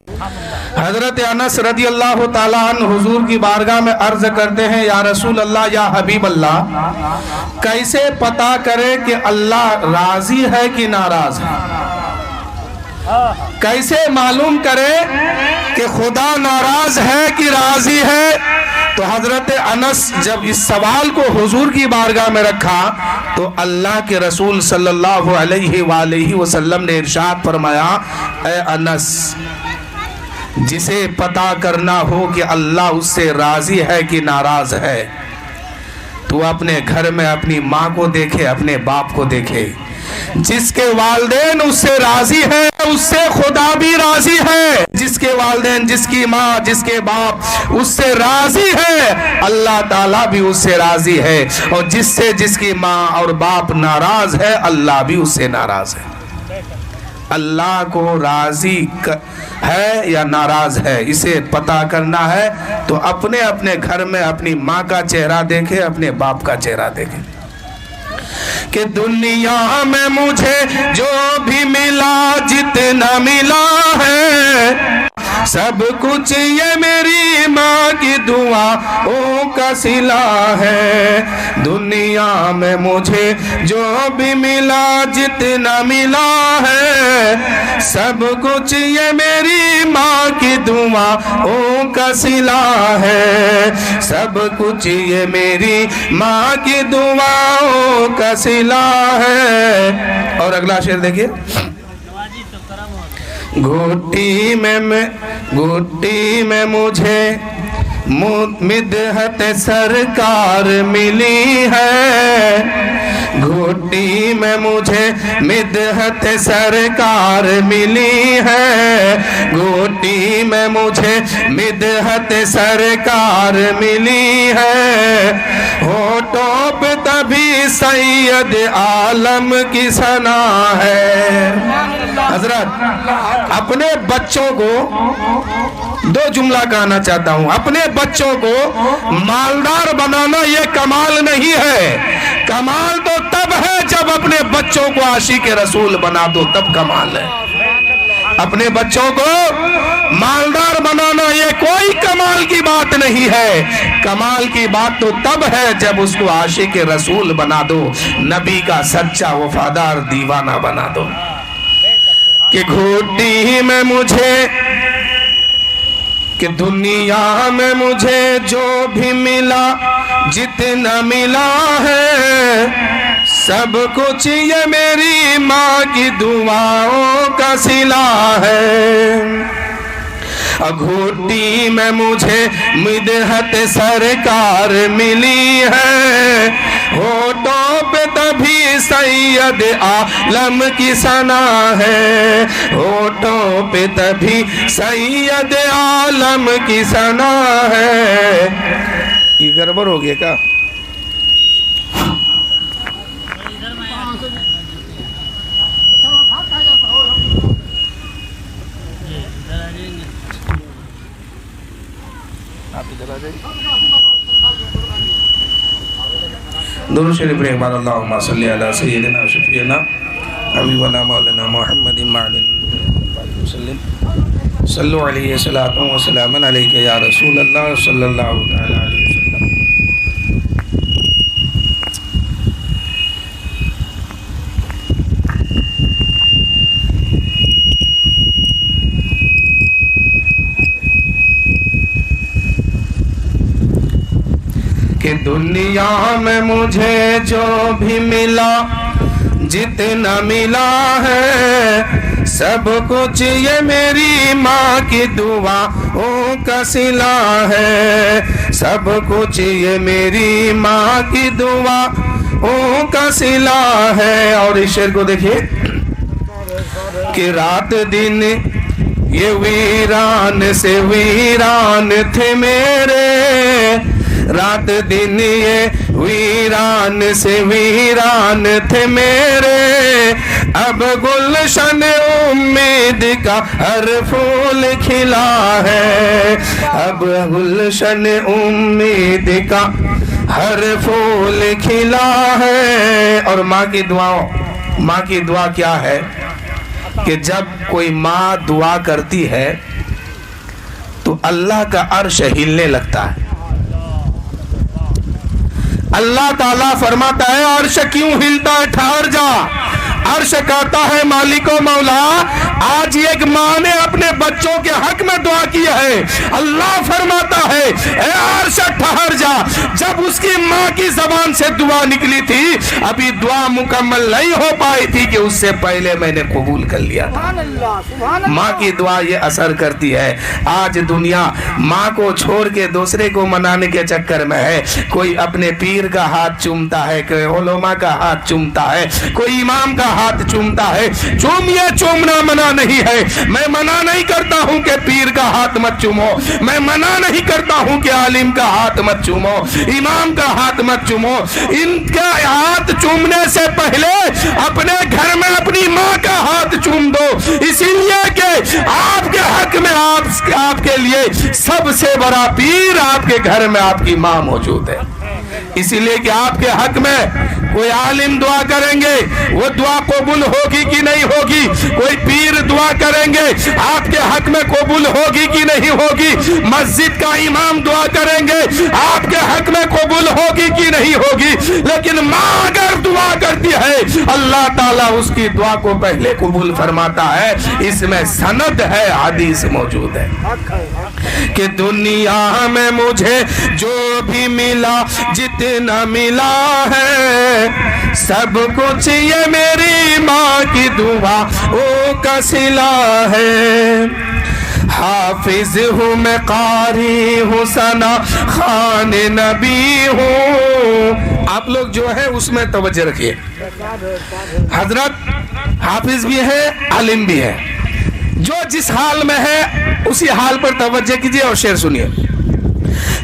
حضرت انس رضی اللہ تعالیٰ عنہ حضور کی بارگاہ میں عرض کرتے ہیں، یا رسول اللہ، یا حبیب اللہ، کیسے پتا کرے کہ اللہ راضی ہے کہ ناراض ہے؟ کیسے معلوم کرے کہ خدا ناراض ہے کہ راضی ہے؟ تو حضرت انس جب اس سوال کو حضور کی بارگاہ میں رکھا تو اللہ کے رسول صلی اللہ علیہ وآلہ وسلم نے ارشاد فرمایا، اے انس، جسے پتا کرنا ہو کہ اللہ اس سے راضی ہے کہ ناراض ہے، تو اپنے گھر میں اپنی ماں کو دیکھے، اپنے باپ کو دیکھے۔ جس کے والدین اس سے راضی ہے اس سے خدا بھی راضی ہے۔ جس کے والدین، جس کی ماں، جس کے باپ اس سے راضی ہے، اللہ تعالیٰ بھی اس سے راضی ہے، اور جس کی ماں اور باپ ناراض ہے، اللہ بھی اس سے ناراض ہے۔ اللہ کو راضی ہے یا ناراض ہے، اسے پتا کرنا ہے تو اپنے اپنے گھر میں اپنی ماں کا چہرہ دیکھے، اپنے باپ کا چہرہ دیکھے کہ دنیا میں مجھے جو بھی ملا، جتنا ملا ہے، سب کچھ یہ میری ماں کی دعاؤں کا صلہ ہے۔ دنیا میں مجھے جو بھی ملا، جتنا ملا ہے، سب کچھ یہ میری ماں کی دعاؤں کا صلہ ہے۔ سب کچھ یہ میری ماں کی دعاؤں کا صلہ ہے۔ اور اگلا شعر دیکھیے، گھٹی میں مجھے مدحت سرکار ملی ہے، گھٹی میں مجھے مدحت سرکار ملی ہے، گھٹی میں مجھے مدحت سرکار ملی ہے، ہونٹوں پہ تبھی سید عالم کی ثنا ہے۔ حضرت اپنے بچوں کو دو جملہ کہنا چاہتا ہوں، اپنے بچوں کو مالدار بنانا یہ کمال نہیں ہے، کمال تو تب ہے جب اپنے بچوں کو عاشق رسول بنا دو، تب کمال ہے۔ اپنے بچوں کو مالدار بنانا یہ کوئی کمال کی بات نہیں ہے، کمال کی بات تو تب ہے جب اس کو عاشق رسول بنا دو، نبی کا سچا وفادار دیوانہ بنا دو۔ کہ گھٹی میں مجھے، کہ دنیا میں مجھے جو بھی ملا، جتنا ملا ہے، سب کچھ یہ میری ماں کی دعاؤں کا صلہ ہے۔ گھٹی میں مجھے مدحت سرکار ملی ہے، ہونٹوں پہ تبھی سید عالم کی ثنا ہے، ہونٹوں پہ تبھی سید عالم کی ثنا ہے۔ یہ گڑبڑ ہو گیا کیا؟ درود شریف ایک بار، اللہم صلی علی سیدنا شفیعنا حبیبنا مولانا محمد وسلم، صلو علیہ صلاۃ و سلام علیک یا رسول اللہ صلی اللہ علیہ وسلم۔ کہ دنیا میں مجھے جو بھی ملا، جتنا ملا ہے، سب کچھ یہ میری ماں کی دعاؤں کا صلہ ہے، سب کچھ یہ میری ماں کی دعاؤں کا صلہ ہے۔ اور اس شعر کو دیکھیے کہ رات دن یہ ویران سے ویران تھے میرے، رات دن یہ ویران سے ویران تھے میرے، اب گلشن امید کا ہر پھول کھلا ہے، اب گلشن امید کا ہر پھول کھلا ہے۔ اور ماں کی دعا کیا ہے کہ جب کوئی ماں دعا کرتی ہے تو اللہ کا عرش ہلنے لگتا ہے. اللہ تعالیٰ فرماتا ہے عرش کیوں ہلتا ہے؟ ٹھہر جا. عرش کہتا ہے مالک و مولا آج ایک ماں نے اپنے بچوں کے حق میں دعا کی ہے. اللہ فرماتا ہے اے عرش ٹھہر جا. جب اس کی ماں کی زبان سے دعا نکلی تھی ابھی دعا مکمل نہیں ہو پائی تھی کہ اس سے پہلے میں نے قبول کر لیا تھا. ماں کی دعا یہ اثر کرتی ہے. آج دنیا ماں کو چھوڑ کے دوسرے کو منانے کے چکر میں ہے. کوئی اپنے پیر کا ہاتھ چومتا ہے, کوئی علماء کا ہاتھ چومتا ہے, کوئی امام کا ہاتھ چومتا ہے. چومیے, چومنا منع نہیں ہے. میں منع نہیں کرتا ہوں کہ پیر کا ہاتھ مت چومو, میں منع نہیں کرتا ہوں کہ عالم کا ہاتھ مت چومو, امام کا ہاتھ مت چومو. ان کا ہاتھ چومنے سے پہلے اپنے گھر میں اپنی ماں کا ہاتھ چوم دو, اسی لیے کہ آپ کے حق میں آپ کے لیے سب سے بڑا پیر آپ کے گھر میں آپ کی ماں موجود ہے. اسی لیے کہ آپ کے حق میں کوئی عالم دعا کریں گے وہ دعا قبول ہوگی کہ نہیں ہوگی, کوئی پیر دعا کریں گے آپ کے حق میں قبول ہوگی کہ نہیں ہوگی, مسجد کا امام دعا کریں گے آپ کے حق میں قبول ہوگی کہ نہیں ہوگی. لیکن ماں اگر دعا کرتی ہے اللہ تعالیٰ اس کی دعا کو پہلے قبول فرماتا ہے. اس میں سند ہے, حدیث موجود ہے کہ دنیا میں مجھے جو بھی ملا جتنا ملا ہے سب کچھ یہ میری ماں کی دعاؤں کا صلہ ہے. حافظ ہوں میں, قاری ہوں, ثنا خوان نبی ہوں. آپ لوگ جو ہے اس میں توجہ رکھیے. حضرت حافظ بھی ہے, عالم بھی ہے. جو جس حال میں ہے اسی حال پر توجہ کیجئے اور شعر سنیے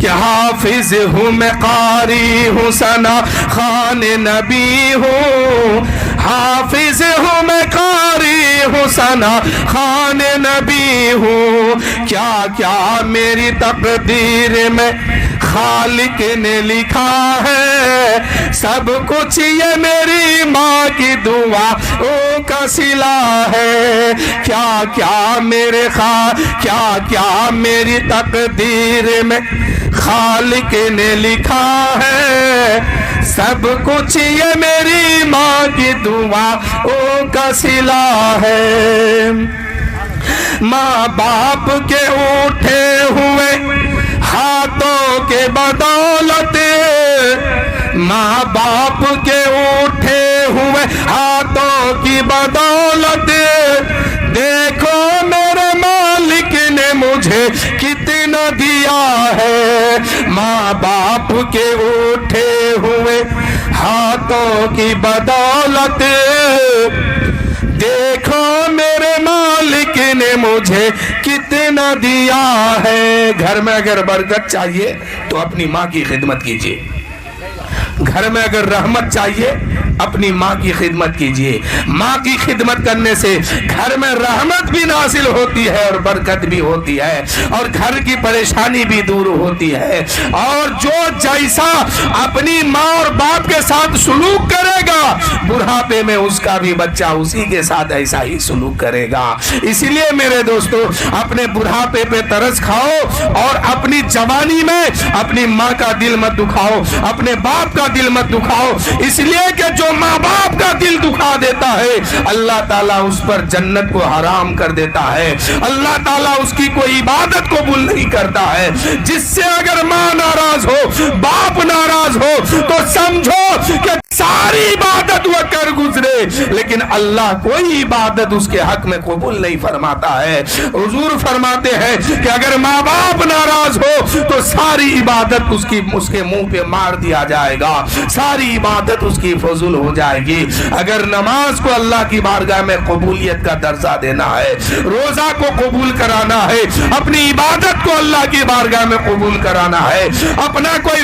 کہ حافظ ہوں میں, قاری ہوں, ثنا خوان نبی ہوں. حافظ ہوں میں, قاری ہوں, ثنا خوان نبی ہوں. کیا کیا میری تقدیر میں خالق نے لکھا ہے سب کچھ یہ میری ماں کی دعاؤں کا صلہ ہے. کیا کیا میرے کیا میری تقدیر میں خالق نے لکھا ہے سب کچھ یہ میری ماں کی دعاؤں کا صلہ ہے. ماں باپ کے اٹھے ہوئے ہاتھوں کے بدولت, ماں باپ کے اٹھے ہوئے ہاتھوں کی بدولت دیکھو میرے مالک نے مجھے کتنا دیا ہے. ماں باپ کے اٹھے ہوئے ہاتھوں کی بدولت دیکھو میرے مالک نے مجھے کتنا دیا ہے. گھر میں اگر برکت چاہیے تو اپنی ماں کی خدمت کیجیے. گھر میں اگر رحمت چاہیے اپنی ماں کی خدمت کیجیے. ماں کی خدمت کرنے سے گھر میں رحمت بھی نازل ہوتی ہے اور برکت بھی ہوتی ہے اور گھر کی پریشانی بھی دور ہوتی ہے. اور جو جیسا اپنی ماں اور باپ کے ساتھ سلوک کرے گا بڑھاپے میں اس کا بھی بچہ اسی کے ساتھ ایسا ہی سلوک کرے گا. اسی لیے میرے دوستو اپنے بڑھاپے پہ ترس کھاؤ اور اپنی جوانی میں اپنی ماں کا دل مت دکھاؤ, اپنے باپ کا دل مت دکھاؤ. اس لیے کہ جو ماں باپ کا دل دکھا دیتا ہے اللہ تعالیٰ اس پر جنت کو حرام کر دیتا ہے. اللہ تعالیٰ اس کی کوئی عبادت قبول نہیں کرتا ہے. جس سے اگر ماں ناراض ہو, باپ ناراض ہو تو سمجھو کہ ساری عبادت وہ کر گزرے لیکن اللہ کوئی عبادت اس کے حق میں قبول نہیں فرماتا ہے. حضور فرماتے ہیں کہ اگر ماں باپ ناراض ہو تو ساری عبادت اس کے منہ پہ مار دیا جائے گا, ساری عبادت اس کی فضول ہو جائے گی. اگر نماز کو اللہ کی بارگاہ میں قبولیت کا درجہ دینا ہے, روزہ کو قبول کرانا ہے, اپنی عبادت کو اللہ کی بارگاہ میں قبول کرانا ہے, اپنا کوئی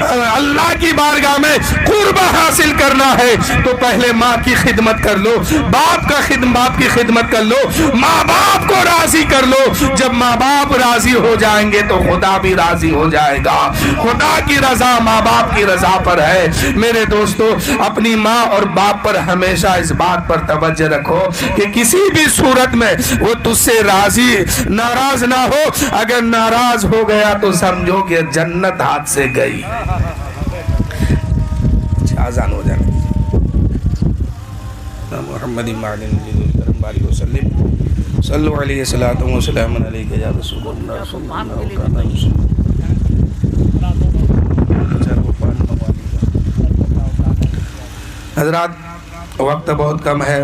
اللہ کی بارگاہ میں قرب حاصل کرنا ہے تو پہلے ماں کی خدمت کر لو, باپ کی خدمت کر لو. ماں باپ کو راضی راضی کر لو. جب ماں باپ راضی ہو جائیں گے تو خدا بھی راضی ہو جائے گا. خدا کی رضا ماں باپ کی رضا پر ہے. میرے دوستو اپنی ماں اور باپ پر ہمیشہ اس بات پر توجہ رکھو کہ کسی بھی صورت میں وہ تجھ سے راضی ناراض نہ ہو. اگر ناراض ہو گیا تو سمجھو کہ جنت ہاتھ سے گئی. آزان ہو جانا. محمد کرم باری وسلم صلو علیہ الصلوۃ والسلام علیک یا رسول اللہ صلی اللہ علیہ وسلم. حضرات وقت بہت کم ہے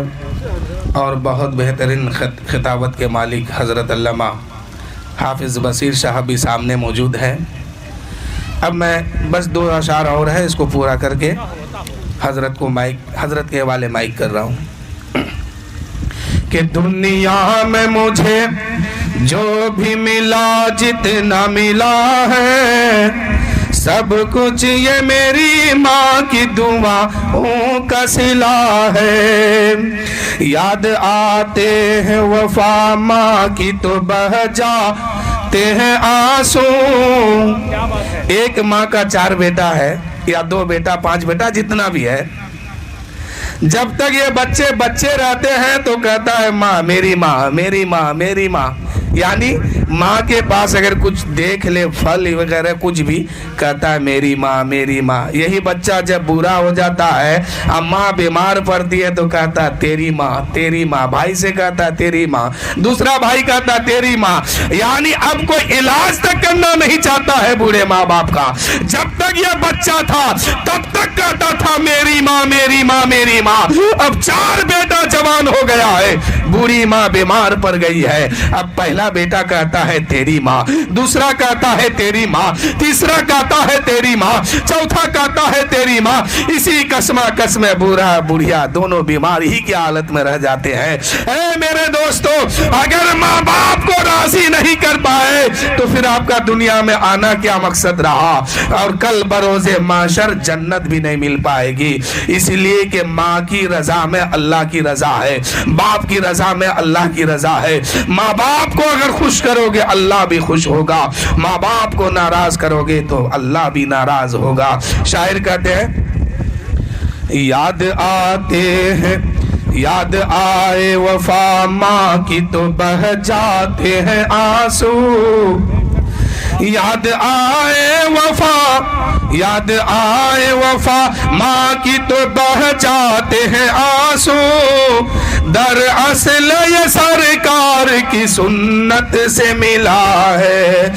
اور بہت بہترین خطابت کے مالک حضرت علامہ حافظ بصیر شاہ بھی سامنے موجود ہے. اب میں بس 2 اشعار اور ہے اس کو پورا کر کے حضرت کے حوالے مائک کر رہا ہوں. کہ دنیا میں مجھے جو بھی ملا جتنا ملا ہے سب کچھ یہ میری ماں کی دعاؤں کا صلہ ہے. یاد آتے ہیں وفا ماں کی تو بہہ جاتے ہیں آنسو. ایک ماں کا 4 بیٹا ہے یا 2 بیٹا 5 بیٹا جتنا بھی ہے, جب تک یہ بچے رہتے ہیں تو کہتا ہے ماں میری ماں میری ماں میری ماں. یعنی ماں کے پاس اگر کچھ دیکھ لے پھل وغیرہ کچھ بھی کہتا ہے میری ماں میری ماں. یہی بچہ جب بوڑھا ہو جاتا ہے ماں بیمار پڑتی ہے تو کہتا ہے تیری ماں تیری ماں. بھائی سے کہتا ہے تیری ماں, دوسرا بھائی کہتا ہے تیری ماں. یعنی اب کوئی علاج تک کرنا نہیں چاہتا ہے بوڑھے ماں باپ کا. جب تک یہ بچہ تھا تب تک کہتا تھا میری ماں میری ماں میری ماں. اب 4 بیٹا جوان ہو گیا ہے, بوڑھی ماں بیمار پڑ گئی ہے. اب پہلا بیٹا کہتا ہے تیری ماں, دوسرا کہتا ہے تیری ماں, تیسرا کہتا ہے تیری ماں, چوتھا کہتا ہے تیری ماں. اسی قسم بوڑھا بڑھیا دونوں بیمار ہی کی حالت میں رہ جاتے ہیں. اے میرے دوستو اگر ماں باپ کو راضی نہیں کر پائے تو پھر آپ کا دنیا میں آنا کیا مقصد رہا, اور کل بروز محشر جنت بھی نہیں مل پائے گی. اس لیے کہ ماں کی رضا میں اللہ کی رضا ہے, باپ کی رضا میں اللہ کی رضا ہے. ماں باپ کو اگر خوش کرو گے اللہ بھی خوش ہوگا, ماں باپ کو ناراض کرو گے تو اللہ بھی ناراض ہوگا. شاعر کہتے ہیں یاد آتے ہیں یاد آئے وفا ماں کی تو بہہ جاتے ہیں آنسو. یاد آئے وفا ماں کی تو بہہ جاتے ہیں آنسو. در اصل یہ سرکار کی سنت سے ملا ہے,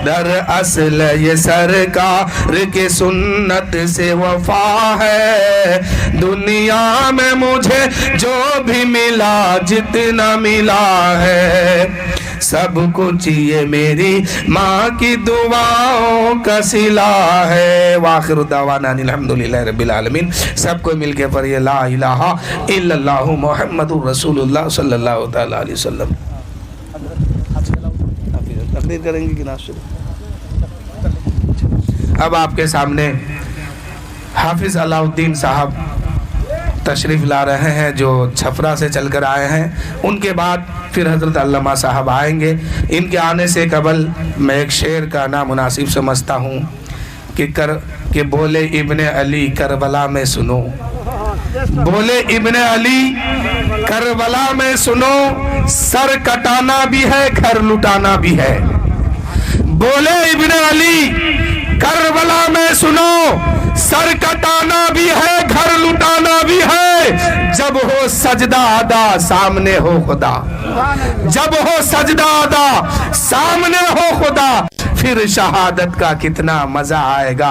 در اصل یہ سرکار کی سنت سے وفا ہے. دنیا میں مجھے جو بھی ملا جتنا ملا ہے سب کچھ یہ میری ماں کی دعاؤں کا صلہ ہے. وآخر دعوانا الحمدللہ رب العالمین. سب کو مل کے پڑھیے لا الہ الا اللہ محمد رسول اللہ صلی اللہ تعالی علیہ وسلم. تقریر کریں گے کہ ناصر. اب آپ کے سامنے حافظ علاء الدین صاحب تشریف لا رہے ہیں جو چھپرا سے چل کر آئے ہیں. ان کے بعد پھر حضرت علامہ صاحب آئیں گے. ان کے آنے سے قبل میں ایک شعر کا نامناسب سمجھتا ہوں کہ بولے ابن علی کربلا میں سنو, بولے ابن علی کربلا میں سنو, سر کٹانا بھی ہے گھر لٹانا بھی ہے. بولے ابن علی کربلا میں سنو, سر کٹانا بھی ہے گھر لٹانا بھی ہے. جب ہو سجدہ ادا سامنے ہو خدا, جب ہو سجدہ ادا سامنے ہو خدا, پھر شہادت کا کتنا مزہ آئے گا.